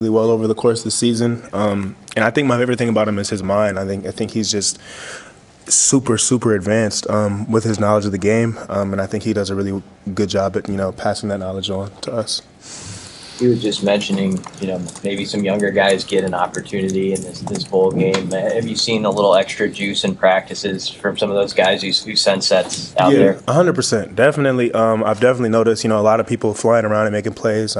really well over the course of the season. And I think my favorite thing about him is his mind. I think he's just super advanced with his knowledge of the game, and I think he does a really good job at passing that knowledge on to us. You were just mentioning, maybe some younger guys get an opportunity in this bowl game. Have you seen a little extra juice in practices from some of those guys who send sets out there? 100%. Definitely. I've definitely noticed, a lot of people flying around and making plays,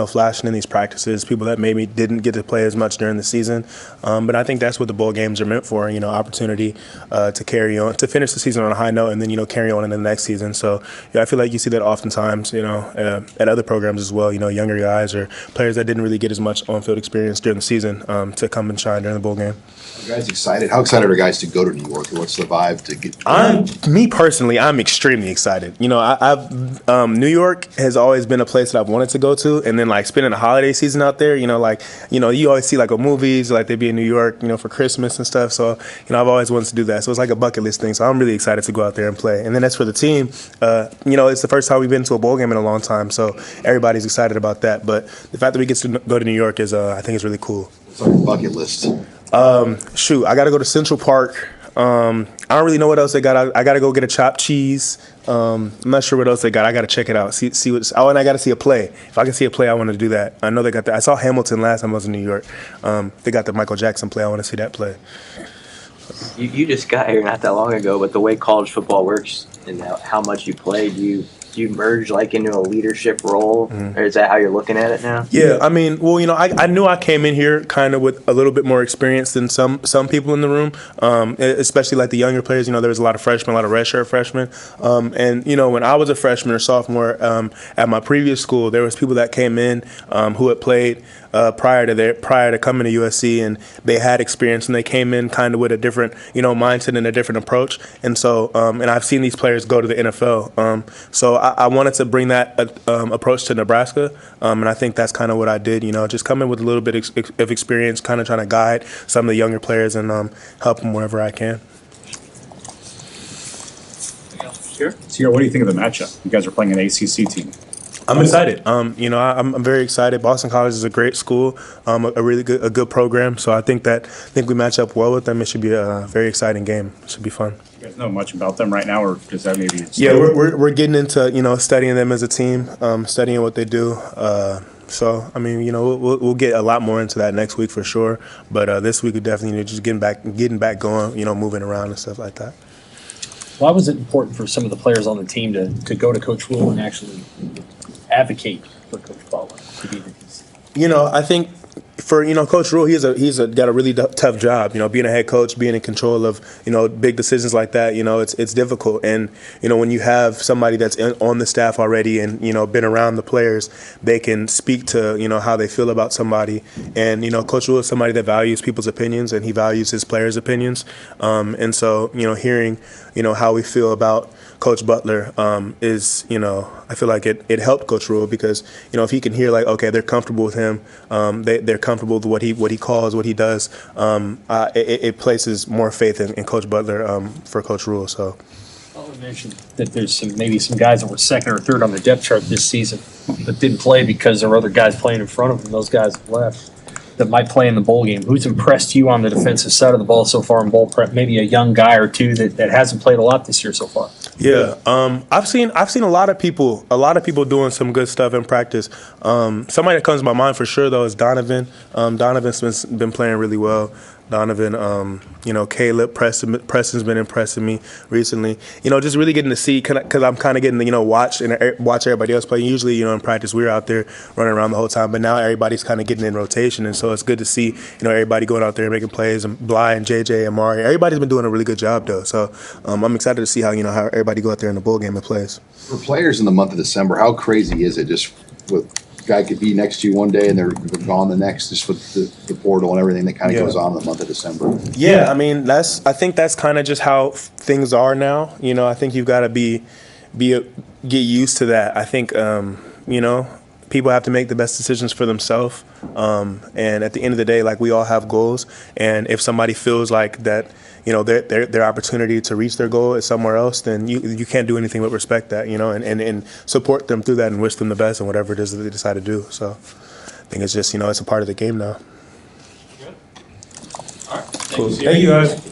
flashing in these practices, people that maybe didn't get to play as much during the season. But I think that's what the bowl games are meant for, opportunity to carry on, to finish the season on a high note and then, carry on into the next season. So, I feel like you see that oftentimes, at other programs as well, younger guys or players that didn't really get as much on-field experience during the season to come and shine during the bowl game. Are you guys excited? How excited are guys to go to New York? What's the vibe to get? Me personally, I'm extremely excited. New York has always been a place that I've wanted to go to, and then spending the holiday season out there. You always see on movies they be in New York, for Christmas and stuff. So I've always wanted to do that. So it's like a bucket list thing. So I'm really excited to go out there and play. And then as for the team, it's the first time we've been to a bowl game in a long time. So everybody's excited about that. But the fact that we get to go to New York is, I think, is really cool. It's like a bucket list. I got to go to Central Park. I don't really know what else they got. I got to go get a chopped cheese. I'm not sure what else they got. I got to check it out. See what's. Oh, and I got to see a play. If I can see a play, I want to do that. I know they got that. I saw Hamilton last time I was in New York. They got the Michael Jackson play. I want to see that play. You just got here not that long ago, but the way college football works and how much you play, do you merge into a leadership role, or is that how you're looking at it now? Yeah, I mean, I knew I came in here kind of with a little bit more experience than some people in the room, especially the younger players. There was a lot of freshmen, a lot of redshirt freshmen, and when I was a freshman or sophomore at my previous school, there was people that came in who had played prior to coming to USC, and they had experience, and they came in kind of with a different mindset and a different approach, and so and I've seen these players go to the NFL, so I wanted to bring that approach to Nebraska, and I think that's kind of what I did. Just come in with a little bit of experience, kind of trying to guide some of the younger players and help them wherever I can. Sure. So, what do you think of the matchup? You guys are playing an ACC team. I'm excited. I'm very excited. Boston College is a great school, a really good program. So I think we match up well with them. It should be a very exciting game. It should be fun. You guys know much about them right now, or does that maybe? Yeah, we're getting into studying them as a team, studying what they do. So I mean, we'll get a lot more into that next week for sure. But this week we definitely just getting back going. moving around and stuff like that. Why was it important for some of the players on the team to go to Coach Rule and actually advocate for Coach Butler to be the DC? I think for Coach Rule, he's got a really tough job. Being a head coach, being in control of big decisions like that. It's difficult. And when you have somebody that's on the staff already and been around the players, they can speak to how they feel about somebody. And Coach Rule is somebody that values people's opinions, and he values his players' opinions. And so hearing how we feel about Coach Butler is, I feel like it helped Coach Rule because, if he can hear okay, they're comfortable with him, they're comfortable with what he calls, what he does, it places more faith in Coach Butler for Coach Rule. So. Well, we mentioned that there's maybe some guys that were second or third on the depth chart this season that didn't play because there were other guys playing in front of them. Those guys have left that might play in the bowl game. Who's impressed you on the defensive side of the ball so far in bowl prep? Maybe a young guy or two that hasn't played a lot this year so far. Yeah, I've seen a lot of people doing some good stuff in practice. Somebody that comes to my mind for sure though is Donovan. Donovan's been playing really well. Donovan, Caleb, Preston's been impressing me recently. Just really getting to see, because I'm kind of getting to, watch everybody else play. Usually, in practice, we're out there running around the whole time, but now everybody's kind of getting in rotation, and so it's good to see, everybody going out there and making plays, and Bly and JJ and Mari. Everybody's been doing a really good job, though. So I'm excited to see how everybody go out there in the bowl game and plays. For players in the month of December, how crazy is it just with guy could be next to you one day and they're gone the next, just with the portal and everything that kind of goes on in the month of December. Yeah, I mean I think that's kind of just how things are now. I think you've got to get used to that. I think people have to make the best decisions for themselves. And at the end of the day, we all have goals. And if somebody feels like that, their opportunity to reach their goal is somewhere else, then you can't do anything but respect that, and support them through that and wish them the best and whatever it is that they decide to do. So think it's just, it's a part of the game now. All right. Cool. Thank you, guys.